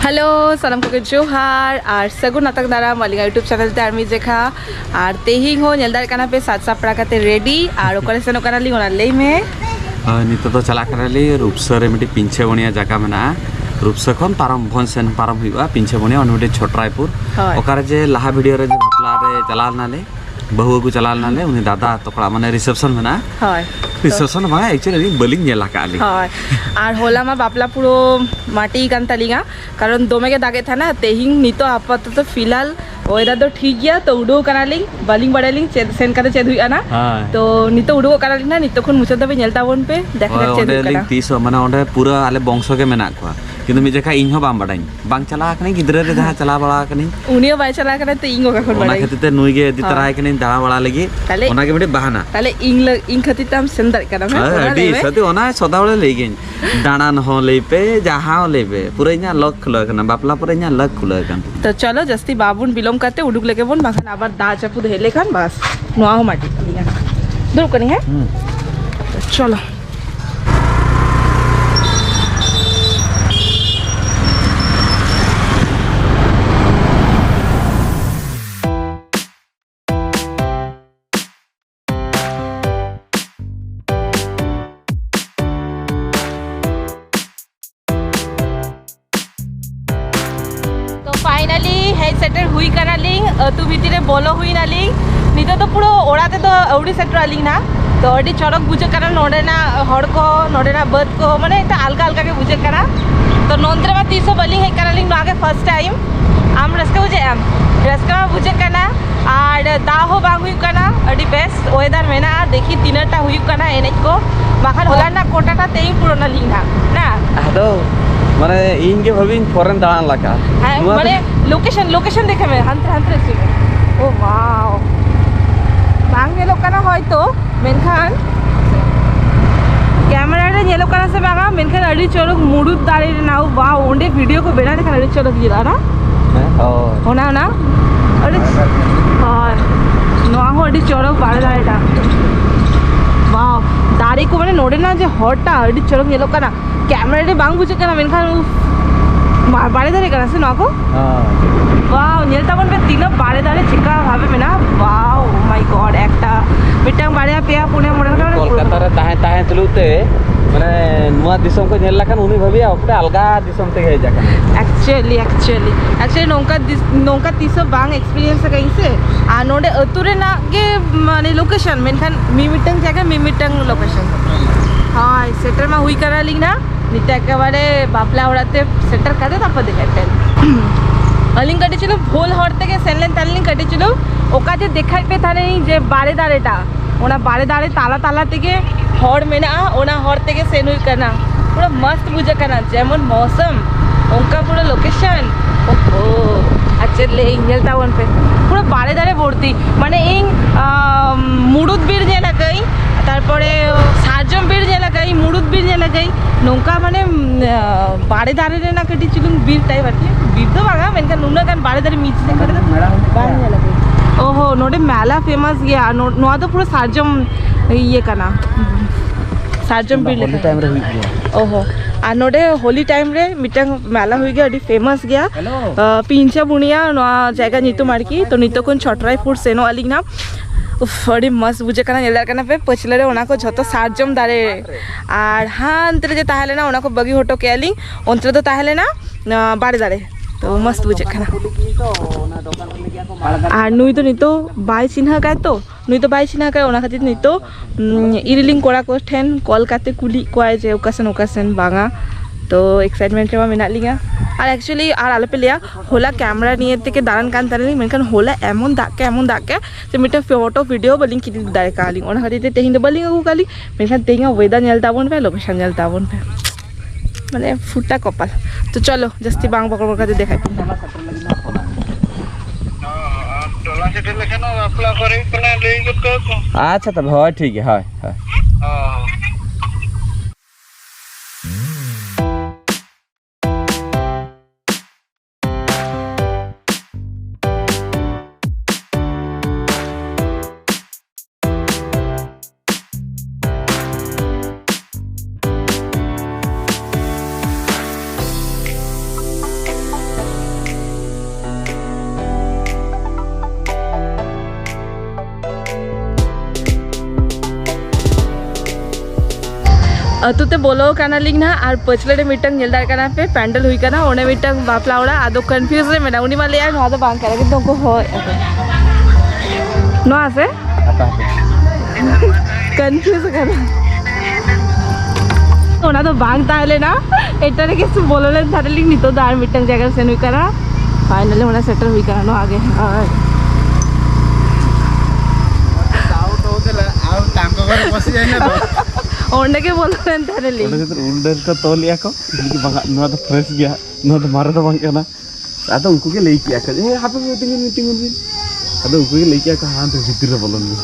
Hello सलाम को जोहार और सगुन नातक दारा मलिंगा यूट्यूब चैनल ते आर्मी जेखा और तेहिंग हो नेलदार काना पे सात सापड़ा काते रेडी और ओकरे सेनो काना ली ओना लेई में नितो तो चला करली रूपसर मिट्टी पिंछे बनिया जगह मेना रूपसर खन पारम भनसेन पारम हुआ पिंछे बनिया अनुटे छोटरायपुर ओकारे जे लाहा वीडियो रे जे बापला रे चलाल नाले बहु को चलाल नाले उनी दादा तोकड़ा माने रिसेप्शन मेना हाय रिसेप्शन बा एक्चुअली बलिंग नेला काली हाय और होला मा बापला पुरो माटी कान तलिगा कारण दोमे के दागे था ना तेहिंग नितो आपातत तो फिलहाल ओइदा तो ठीक गया तो उडो कनालिंग बलिंग बडालिंग सेन काते चेद हुइआ ना तो नितो उडो कनालिंग ना नितो खन मुचा तबे नेलता बोन पे देखा चेद हुइआ ना 30 माने ओंडे पूरा आले बंशो के मेना को किंतु मी जेखा इनहो बाम बडाई बांग चला कने गिदरे रे जहां चला बड़ा कने उनियो बाय चला कने तो इंगो का खन बडाई ओना खतिते नुई गे दि तराय कने दाड़ा बड़ा लगी ओना के मिटे बहाना ताले इंग खतिते हम सेंदर कना में अडी सती ओना सदावले लेगे दाना न हो लेपे जहां लेबे पूरा इना लक खुला कना बापला पूरा इना लक खुला कना तो चलो जस्ती बाबुन बिलोम करते उडुक लेके बोन बाखन आबार दा चापू हेले खान बस नोआ हो माटी दूर कनी है तो चलो फाइनली हेड सेटर हुई करा लिंग तू भीतरे बोलो हुई ना लिंग नितो तो पुरो ओड़ाते तो औड़ी सेटर आलिंग ना तो अड़ी चरक बुझे करा नोडे ना हड़ को नोडे ना बद को माने एक अलगा अलगा के बुझे करा तो नोंद्रे में 300 बलिंग हेड करा लिंग नागे फर्स्ट टाइम आम रस्का बुझे आम रस्का बुझे कना और दाहो बांग हुई कना अड़ी बेस्ट वेदर में ना देखी तीनटा हुई कना एनेज को बाखन होला ना कोटाटा तेई पुरो ना लिंग ना आदो माने इनके भविन फॉरेन दान लगा माने लोकेशन देखे में हंत्र ओ वाओ बांग ये लोग कना होयतो मेनखान कैमरा रे ये लोग कना से बागा मेनखान अड़ी चोरक मुडुद दारे नाउ वाओ ओंडे वीडियो को बेना देखा अड़ी चोरक गिला ना होना ना अड़ी हां नोआ हो अड़ी चोरक बाड़े दारेटा वाओ दारे को माने नोडे ना जे हॉटा अड़ी चोरक ये लोग कना कैमरा रे बांग बुझे कना मेनखान बाड़े दारे कना से नको वाओ नेलता बन पे तीन बाड़े दारे चिका भाबे में ना वाओ माय गॉड एकटा मिटांग बाड़े पेया पुणे मोडे कोलकाता रे ताहे चलुते माने नुआ दिसम को नेल लाखन उनी भाबिया अपने अलगा दिसम ते हे जाका एक्चुअली नोंका तीसो बांग एक्सपीरियंस कहीं से आ नोडे अतुरे ना के माने लोकेशन मेनखान मी मिटांग जगह मी मिटांग लोकेशन हां सेटर मा हुई करा लिंग ना निता एकेबारे बापला ओड़ाते सेटर काटे तापर देखाइतेन अलिंग काटिছিল ভোল হর থেকে সেনলেন তালিং কাটিছিল ওকা যে দেখাইতে থানে যে বাড়ে দাঁড়েটা ওনা বাড়ে দাঁড়ে তালা তালা থেকে হর মেনা ওনা হর থেকে সেনুই কানা পুরো মস্ত বুঝে কানা যেমন मौसम ওকা পুরো লোকেশন ওহো আচ্ছা লে ইংলতা ওন पे পুরো বাড়ে দাঁড়ে ভর্তি মানে ইং মুড়ুদ বীর যে লাগাই তারপরে সারজম বীর যে লাগাই মুড়ুদ বীর যে লাগাই নৌকা মানে বাড়ে দাঁড়ে রে না কাটিছিল বীর টাইপ আর কি বীর তো বাগা মেনকা নুনা কান বাড়ে দাঁড়ে মিচ से करे बाड़े जे लागाई ओहो नोडे मेला फेमस गया नोआ तो पूरा सारजम ये कना सारजम बीर होली टाइम रे हुई गया ओहो आ नोडे होली टाइम रे मिटंग मेला हुई गया अडी फेमस गया पिंचा बुनिया नोआ जगह नितो मारकी तो नितो कोन छटराई फूड सेनो आलिग ना उफ अड़ी मस्त बुझे कना नेलदार कना पे पछले रे ओना को झतो सारजम दारे और हां अंतरे जे ताहले ना ओना को बगी होटो के आलिंग अंतरे तो ताहले ना बाड़े दारे तो मस्त बुझे कना और नुई तो नितो बाय चिन्हा काय तो नुई तो बाय चिन्हा काय ओना खातिर नितो इरिलिंग कोड़ा को ठेन कॉल काते कुली कोय जे ओकासन बांगा तो एक्साइटमेंट रे मेना लिंगा और एक्चुअली और आले पे लिया होला कैमरा निये ते के दारन कान तारली मेनखान होला एमन दाके जे मिटे फोटो वीडियो बलिंग किदि दारे काली ओना खातिर तेहिं बलिंग अगु काली मेनखान तेहिं वेदा नेलता बोन पे लोकेशन नेलता बोन पे माने फुटा कपाल तो चलो जस्ती बांग पकड़ के देखाई अच्छा तब হয় ठीक है হয় अतुते बोलो काना लिंग ना और पछले रे मिटंग नेल दार काना पे पैंडल हुई काना ओने मिटंग बापला ओड़ा आदो कंफ्यूज रे मेना उनी माले यार नोदा बांग करा किंतु को होय नो आसे कंफ्यूज करा ओना तो बांग ताले ना एटा रे किस बोलोले थारे लिंग नितो दार मिटंग जगह से हुई करा फाइनली ओना सेटल हुई करा नो आगे हां आउट हो देला आउट टांको कर बसी जाय ना ओंडे के बोलते हैं तेरे लिए ओंडे तो उल्डर का तोलिया को इनकी बंगा नोआ तो फ्रेश गया नोआ तो मारे तो बंग क्या ना आधा उनको के ले किया कर ये हापे मीटिंग आधा उनको के ले किया का हाँ तो जितने रे बोलन में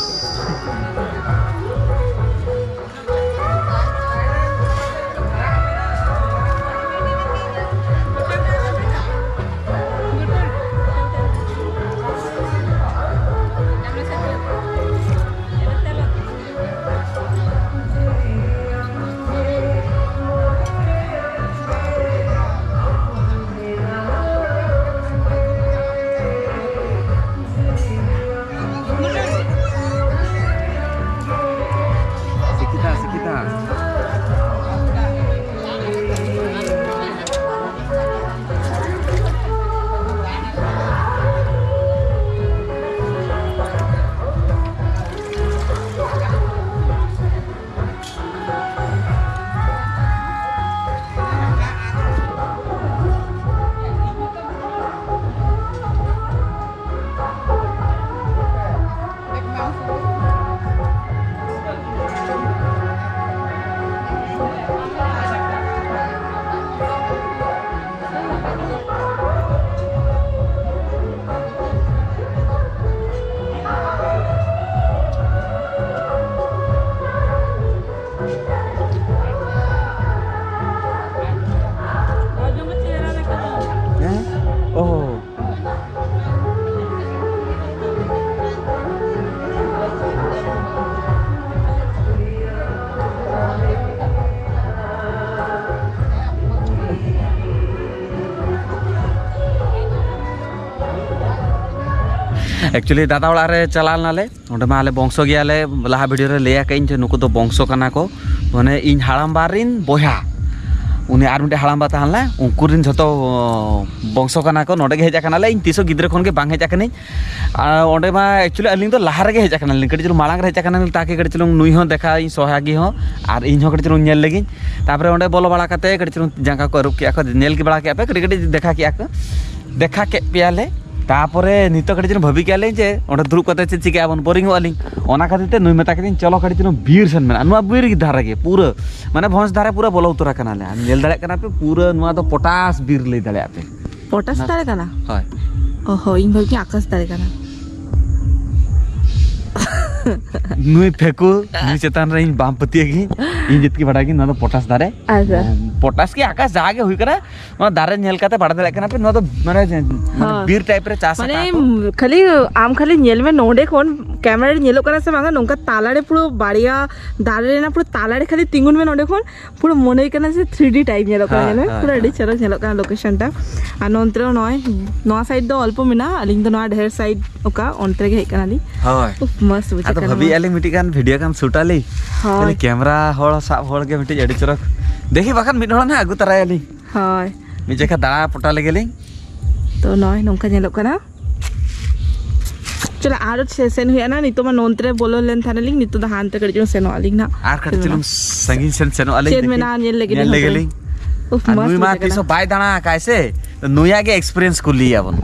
एक्चुअली दादा ओड़ा रे चलाल नाले ओंडे मा आले बंशो गयाले लहा वीडियो रे लेया कहीं जे नुको तो बंशो कना को माने इन हाड़ाम बारिन बोया उनी आर मिटे हाड़ाम बा ताहला उनकुरिन जतो बंशो कना को नोडे गे हेजा कनाले इन तीसो गिद्रे खन के बांग हेजा कनी ओंडे मा एक्चुअली अलिंग तो लहा रे गे हेजा कनाले कड़ी चलो मालांग रे हेजा कनाले ताके कड़ी चलो नुई हो देखा इन सोहागी हो आर इन हो कड़ी चलो नेल लेगिन तापरे ओंडे बोलो बड़ा कते कड़ी चलो जांगा को रुक के को नेल के बड़ा के पे कड़ी कड़ी देखा के पियाले तापरे नितो कड़ी चलो भाभी के जे ओंडे दुरुब कते चे चिके आबन बोरिंग वाली ओना खातिर ते नुई मेता के चलो कड़ी चलो बीर सन मेना नुआ बीर की धारा के पूरा माने भोंस धारा पूरा बोलो उतरा कनाले नेल दाड़े कना पे पूरा नुआ तो पोटास बीर ले दाड़े पे पोटास दाड़े कना हाय ओहो इन भाभी आकाश दाड़े कना नुई फेकू नुई चेतान रे इन बाम पतिया की इन जितकी बड़ा की न तो पोटास दारे अच्छा पोटास की आकाश जागे हुई करा न दारे नेल काते बड़ा दले कना पे न तो माने बीर टाइप रे चासा माने खाली आम खाली नेल में नोडे कोन कैमरा रे नेलो करा से मांगा नोंका तालाड़े पुरो बाड़िया दारे ना पुरो तालाड़े खाली तिंगुन में नोडे कोन पुरो मोने कना से 3D टाइप नेलो करा ने पुरो एडी चरक नेलो कना लोकेशन टा आ नोंत्रे नय नोआ साइड दो अल्प मिना अलिंग दो नोआ ढेर साइड ओका ओंत्रे गे हे कना ली हाय मस्त बुझे तो भाभी आले मिटी कान वीडियो कान शूट आली हाय कैमरा होड़ साब होड़ के मिटी एडी चरक देखी बाखान मिट होड़ ना आगु तराय आली हाय मी जेखा दाड़ा पटा ले गेली तो नय नोंका नेलो कना चलो आरो सेशन हुआ ना नितो मा नोंत्रे बोलो लेन थाने लिंग नितो द हानते कड़ी सेनो आलिंग ना आर कड़ी चलो संगीन सेनो आलिंग चेन में ना नेल लेगे उफ मस्त नुई मा तिसो बाय दाना कैसे तो नुया के एक्सपीरियंस को लिया बन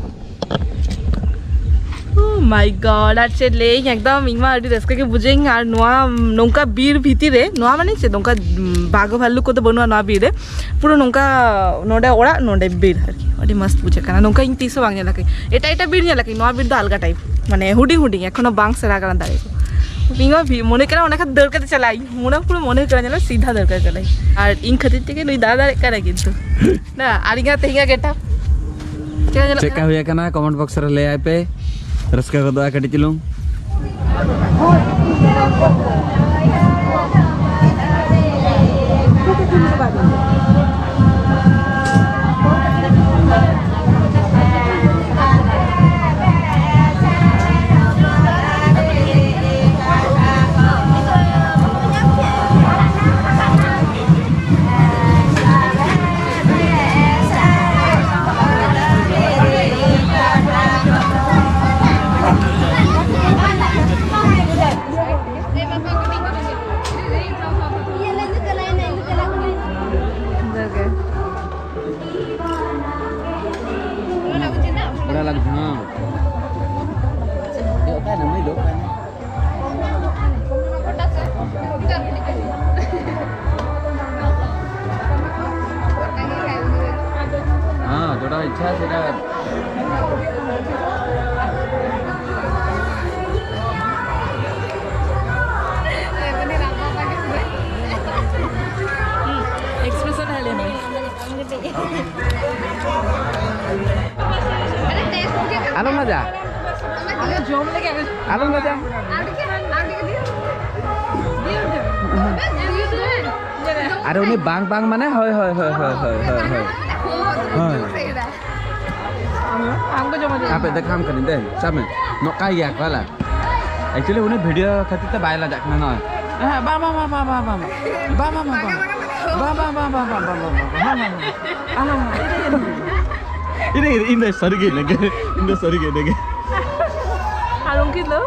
माय गॉड आर चेन ले एकदम इंगमा अडी रस्के के बुझेंग आर नोआ नोंका बीर भीती रे नोआ माने से नोंका बागो भालू को तो बनवा नोआ बीर रे पुरो नोंका नोडे ओड़ा नोडे बीर हरकी अडी मस्त बुझे कना नोंका इन तीसो बांग नेला के एटा एटा बीर नेला के नोआ बीर दो अलगा टाइप माने हुडी हुडी एखनो बांग सेरा करा दाड़े को बिंगा भी मने करा ओना खा दर के चलाई मोना पुरो मने करा नेला सीधा दर के चलाई आर इन खतिर ते नुई दादा करा किंतु ना आरिगा तेहिगा गेटा चेक हुआ कना कमेंट बॉक्स रे ले आए पे रस्का को दोआ कटी चलूं Ada lagi. Yuk kan namanya dok kan. जोड़ा इच्छा सेटा एक्सप्रेशन है लेना आलम ना जा जोम लेके आलम ना जा अरे उन्हें बांग बांग माने होय होय होय होय होय होय हमको जो मजा apa dah kam kan den sama nok kaya kala actually unih video khatir te baila jakna noy ba ba ba ba ba ba ba ba ba ba ba ba ba ba ba ini sorry gini ini sorry gini alung kilo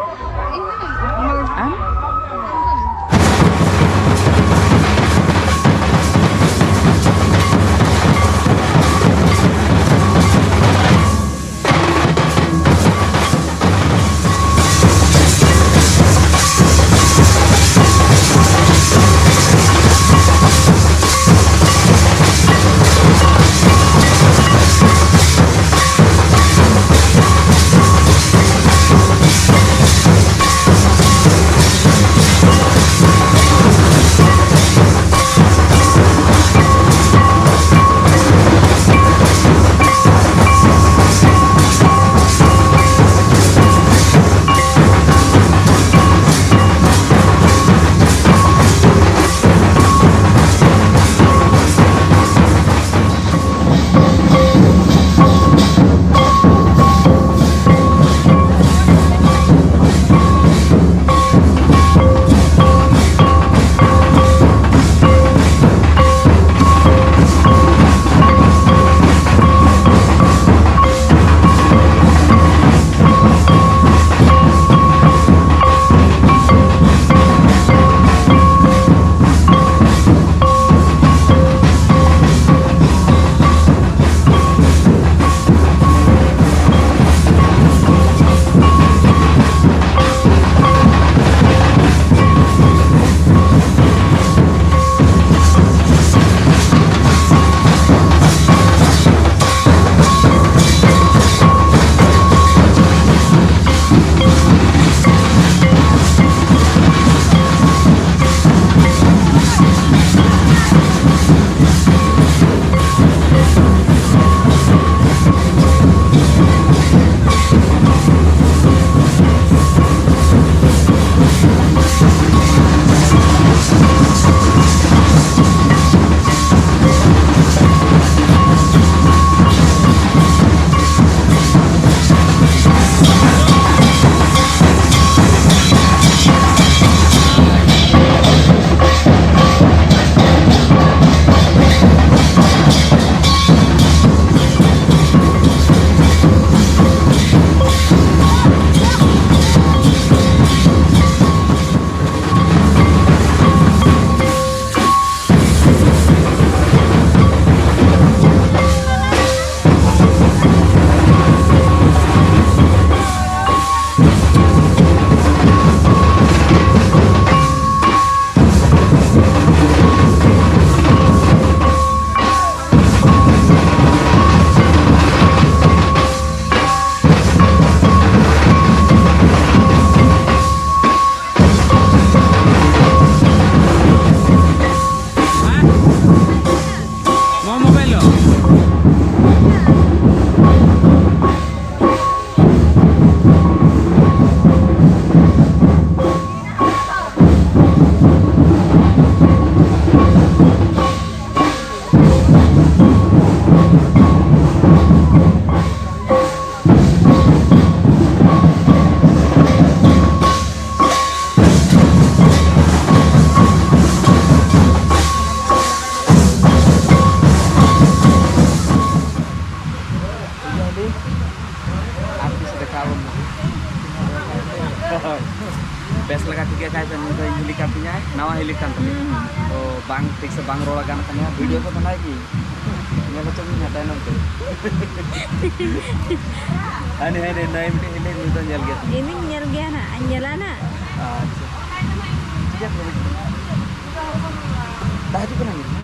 bes lega tiga kayak penuh helikopternya nawa helikopter oh bang tik sebang rola kan video ko lagi Nyala macam ni nyata nanti. Ane naik ini tuh nyal gitu. Ini nyel gya na, nyala na. Aja. Sejak Tahu kan